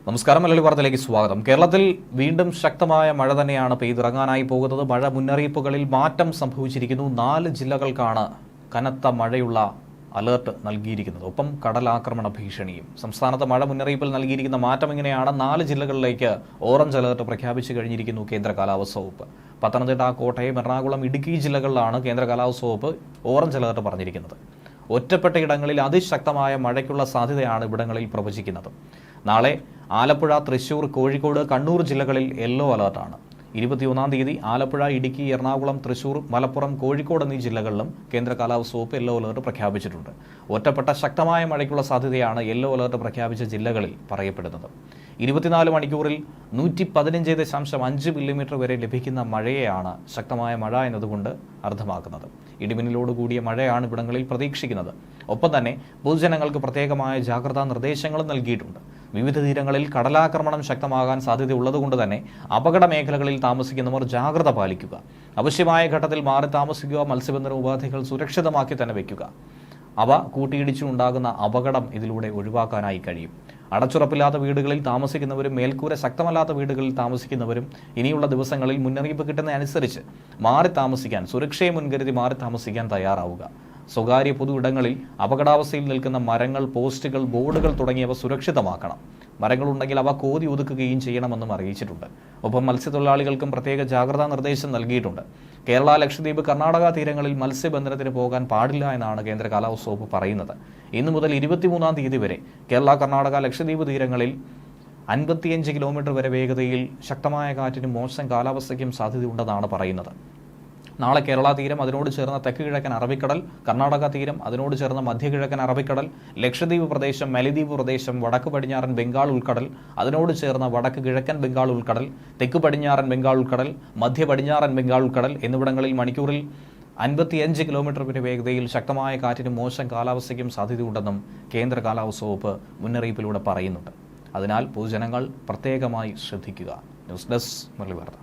നമസ്കാരം. മലയാളി വാർത്തയിലേക്ക് സ്വാഗതം. കേരളത്തിൽ വീണ്ടും ശക്തമായ മഴ തന്നെയാണ് പെയ്തിറങ്ങാനായി പോകുന്നത്. മഴ മുന്നറിയിപ്പുകളിൽ മാറ്റം സംഭവിച്ചിരിക്കുന്നു. 4 ജില്ലകൾക്കാണ് കനത്ത മഴയുള്ള അലർട്ട് നൽകിയിരിക്കുന്നത്. ഒപ്പം കടലാക്രമണ ഭീഷണിയും. സംസ്ഥാനത്ത് മഴ മുന്നറിയിപ്പിൽ നൽകിയിരിക്കുന്ന മാറ്റം ഇങ്ങനെയാണ്. 4 ജില്ലകളിലേക്ക് ഓറഞ്ച് അലർട്ട് പ്രഖ്യാപിച്ചു കഴിഞ്ഞിരിക്കുന്നു കേന്ദ്ര കാലാവസ്ഥാ വകുപ്പ്. പത്തനംതിട്ട, കോട്ടയം, എറണാകുളം, ഇടുക്കി ജില്ലകളിലാണ് കേന്ദ്ര കാലാവസ്ഥാ വകുപ്പ് ഓറഞ്ച് അലർട്ട് പറഞ്ഞിരിക്കുന്നത്. ഒറ്റപ്പെട്ട ഇടങ്ങളിൽ അതിശക്തമായ മഴയ്ക്കുള്ള സാധ്യതയാണ് ഇവിടങ്ങളിൽ പ്രവചിക്കുന്നത്. നാളെ ആലപ്പുഴ, തൃശൂർ, കോഴിക്കോട്, കണ്ണൂർ ജില്ലകളിൽ യെല്ലോ അലർട്ടാണ്. 21-ാം തീയതി ആലപ്പുഴ, ഇടുക്കി, എറണാകുളം, തൃശൂർ, മലപ്പുറം, കോഴിക്കോട് എന്നീ ജില്ലകളിലും കേന്ദ്ര കാലാവസ്ഥാ വകുപ്പ് യെല്ലോ അലർട്ട് പ്രഖ്യാപിച്ചിട്ടുണ്ട്. ഒറ്റപ്പെട്ട ശക്തമായ മഴയ്ക്കുള്ള സാധ്യതയാണ് യെല്ലോ അലർട്ട് പ്രഖ്യാപിച്ച ജില്ലകളിൽ പറയപ്പെടുന്നത്. 24 മണിക്കൂറിൽ 115.5 മില്ലിമീറ്റർ വരെ ലഭിക്കുന്ന മഴയെയാണ് ശക്തമായ മഴ എന്നതുകൊണ്ട് അർത്ഥമാക്കുന്നത്. ഇടിമിന്നലോട് കൂടിയ മഴയാണ് ഇവിടങ്ങളിൽ പ്രതീക്ഷിക്കുന്നത്. ഒപ്പം തന്നെ പൊതുജനങ്ങൾക്ക് പ്രത്യേകമായ ജാഗ്രതാ നിർദ്ദേശങ്ങളും നൽകിയിട്ടുണ്ട്. വിവിധ തീരങ്ങളിൽ കടലാക്രമണം ശക്തമാകാൻ സാധ്യതയുള്ളതുകൊണ്ട് തന്നെ അപകട മേഖലകളിൽ താമസിക്കുന്നവർ ജാഗ്രത പാലിക്കുക. ആവശ്യമായ ഘട്ടത്തിൽ മാറി താമസിക്കുക. മത്സ്യബന്ധന ഉപാധികൾ സുരക്ഷിതമാക്കി തന്നെ വയ്ക്കുക. അവ കൂട്ടിയിടിച്ചുണ്ടാകുന്ന അപകടം ഇതിലൂടെ ഒഴിവാക്കാനായി കഴിയും. അടച്ചുറപ്പില്ലാത്ത വീടുകളിൽ താമസിക്കുന്നവരും മേൽക്കൂര ശക്തമല്ലാത്ത വീടുകളിൽ താമസിക്കുന്നവരും ഇനിയുള്ള ദിവസങ്ങളിൽ മുന്നറിയിപ്പ് കിട്ടുന്നതനുസരിച്ച് മാറി താമസിക്കാൻ, സുരക്ഷയെ മുൻകരുതി മാറി താമസിക്കാൻ തയ്യാറാവുക. സ്വകാര്യ പൊതു ഇടങ്ങളിൽ അപകടാവസ്ഥയിൽ നിൽക്കുന്ന മരങ്ങൾ, പോസ്റ്റുകൾ, ബോർഡുകൾ തുടങ്ങിയവ സുരക്ഷിതമാക്കണം. മരങ്ങളുണ്ടെങ്കിൽ അവ കോതി ഒതുക്കുകയും ചെയ്യണമെന്നും അറിയിച്ചിട്ടുണ്ട്. ഒപ്പം മത്സ്യത്തൊഴിലാളികൾക്കും പ്രത്യേക ജാഗ്രതാ നിർദ്ദേശം നൽകിയിട്ടുണ്ട്. കേരള, ലക്ഷദ്വീപ്, കർണാടക തീരങ്ങളിൽ മത്സ്യബന്ധനത്തിന് പോകാൻ പാടില്ല എന്നാണ് കേന്ദ്ര കാലാവസ്ഥാ വകുപ്പ് പറയുന്നത്. ഇന്നു മുതൽ 23-ാം തീയതി വരെ കേരള, കർണാടക, ലക്ഷദ്വീപ് തീരങ്ങളിൽ 55 കിലോമീറ്റർ വരെ വേഗതയിൽ ശക്തമായ കാറ്റിനും മോശം കാലാവസ്ഥയ്ക്കും സാധ്യതയുണ്ടെന്നാണ് പറയുന്നത്. നാളെ കേരള തീരം, അതിനോട് ചേർന്ന തെക്ക് കിഴക്കൻ അറബിക്കടൽ, കർണാടക തീരം, അതിനോട് ചേർന്ന മധ്യകിഴക്കൻ അറബിക്കടൽ, ലക്ഷദ്വീപ് പ്രദേശം, മലദ്വീപ് പ്രദേശം, വടക്ക് പടിഞ്ഞാറൻ ബംഗാൾ ഉൾക്കടൽ, അതിനോട് ചേർന്ന വടക്ക് കിഴക്കൻ ബംഗാൾ ഉൾക്കടൽ, തെക്ക് പടിഞ്ഞാറൻ ബംഗാൾ ഉൾക്കടൽ, മധ്യ പടിഞ്ഞാറൻ ബംഗാൾ ഉൾക്കടൽ എന്നിവിടങ്ങളിൽ മണിക്കൂറിൽ 55 കിലോമീറ്റർ വരെ വേഗതയിൽ ശക്തമായ കാറ്റിനും മോശം കാലാവസ്ഥയ്ക്കും സാധ്യതയുണ്ടെന്നും കേന്ദ്ര കാലാവസ്ഥാ വകുപ്പ് മുന്നറിയിപ്പിലൂടെ പറയുന്നുണ്ട്. അതിനാൽ പൊതുജനങ്ങൾ പ്രത്യേകമായി ശ്രദ്ധിക്കുക. ന്യൂസ് ഡെസ്ക് മലയാളി വാർത്ത.